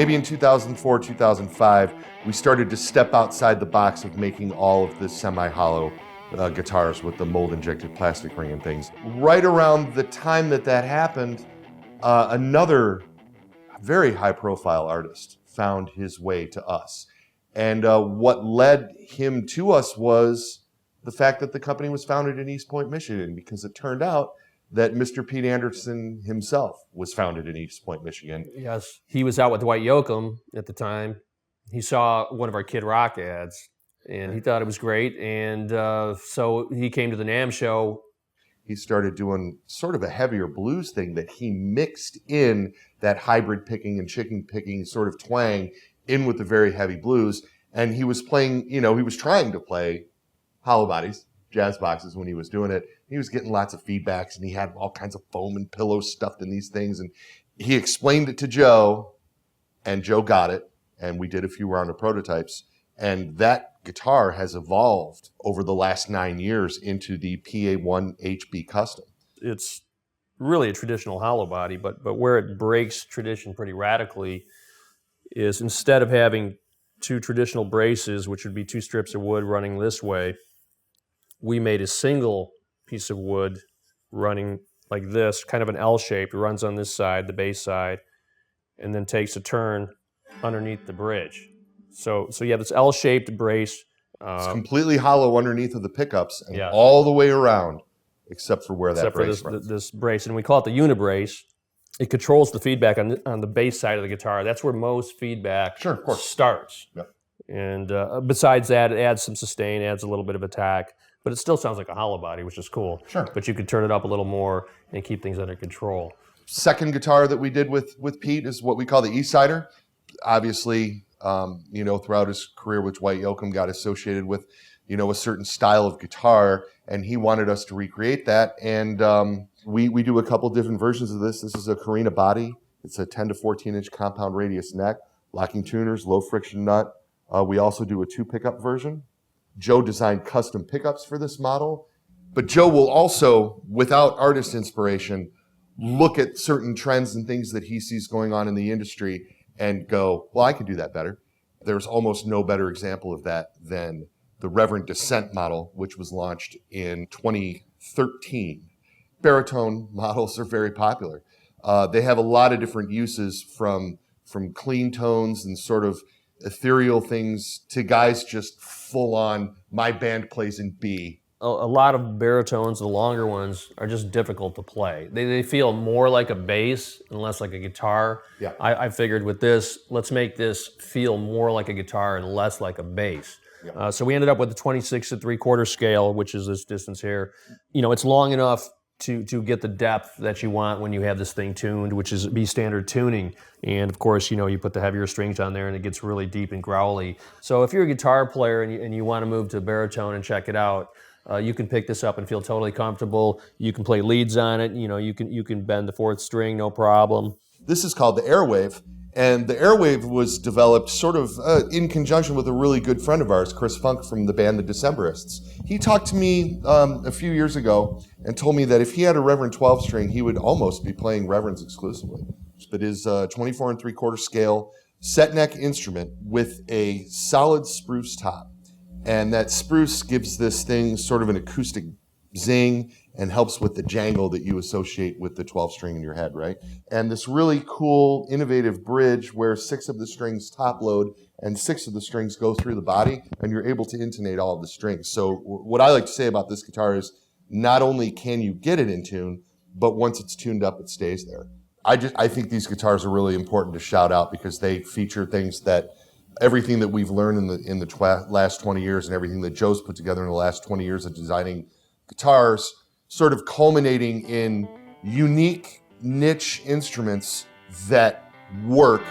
maybe in 2004, 2005, we started to step outside the box of making all of the semi-hollow guitars with the mold-injected plastic ring and things. Right around the time that happened, another very high-profile artist found his way to us. And what led him to us was the fact that the company was founded in East Point, Michigan, because it turned out that Mr. Pete Anderson himself was founded in East Point, Michigan. Yes, he was out with Dwight Yoakum at the time. He saw one of our Kid Rock ads, and he thought it was great. And so he came to the NAMM show. He started doing sort of a heavier blues thing that he mixed in that hybrid picking and chicken picking sort of twang in with the very heavy blues. And he was playing, he was trying to play hollow bodies, jazz boxes when he was doing it. He was getting lots of feedbacks, and he had all kinds of foam and pillows stuffed in these things. And he explained it to Joe, and Joe got it, and we did a few round of prototypes. And that guitar has evolved over the last 9 years into the PA1 HB Custom. It's really a traditional hollow body, but where it breaks tradition pretty radically is instead of having two traditional braces, which would be two strips of wood running this way, we made a single piece of wood running like this, kind of an L-shaped, runs on this side, the bass side, and then takes a turn underneath the bridge. So you have this L-shaped brace. It's completely hollow underneath of the pickups and yeah. all the way around, except for where that brace runs. This brace, and we call it the unibrace. It controls the feedback on the bass side of the guitar. That's where most feedback starts. Yep. And besides that, it adds some sustain, adds a little bit of attack, but it still sounds like a hollow body, which is cool. Sure. But you could turn it up a little more and keep things under control. Second guitar that we did with Pete is what we call the Eastsider. Obviously, throughout his career with Dwight Yoakum, got associated with, a certain style of guitar, and he wanted us to recreate that. And we do a couple different versions of this. This is a Carina body. It's a 10 to 14 inch compound radius neck, locking tuners, low friction nut. We also do a 2 pickup version. Joe designed custom pickups for this model, but Joe will also, without artist inspiration, look at certain trends and things that he sees going on in the industry and go, well, I could do that better. There's almost no better example of that than the Reverend Descent model, which was launched in 2013. Baritone models are very popular. They have a lot of different uses, from clean tones and sort of ethereal things to guys just full on, my band plays in B. A lot of baritones, the longer ones, are just difficult to play. They feel more like a bass and less like a guitar. Yeah. I figured with this, let's make this feel more like a guitar and less like a bass. Yeah. So we ended up with the 26 3/4 scale, which is this distance here. It's long enough to get the depth that you want when you have this thing tuned, which is B standard tuning. And of course, you put the heavier strings on there and it gets really deep and growly. So if you're a guitar player and you want to move to baritone and check it out, you can pick this up and feel totally comfortable. You can play leads on it. You can bend the 4th string, no problem. This is called the Airwave, and the Airwave was developed sort of in conjunction with a really good friend of ours, Chris Funk from the band The Decemberists. He talked to me a few years ago and told me that if he had a Reverend 12 string, he would almost be playing Reverends exclusively. But his 24 3/4 scale set neck instrument with a solid spruce top. And that spruce gives this thing sort of an acoustic zing and helps with the jangle that you associate with the 12 string in your head, right? And this really cool, innovative bridge where 6 of the strings top load and 6 of the strings go through the body, and you're able to intonate all of the strings. So what I like to say about this guitar is not only can you get it in tune, but once it's tuned up, it stays there. I think these guitars are really important to shout out because they feature things that everything that we've learned in the last 20 years and everything that Joe's put together in the last 20 years of designing guitars, sort of culminating in unique niche instruments that work.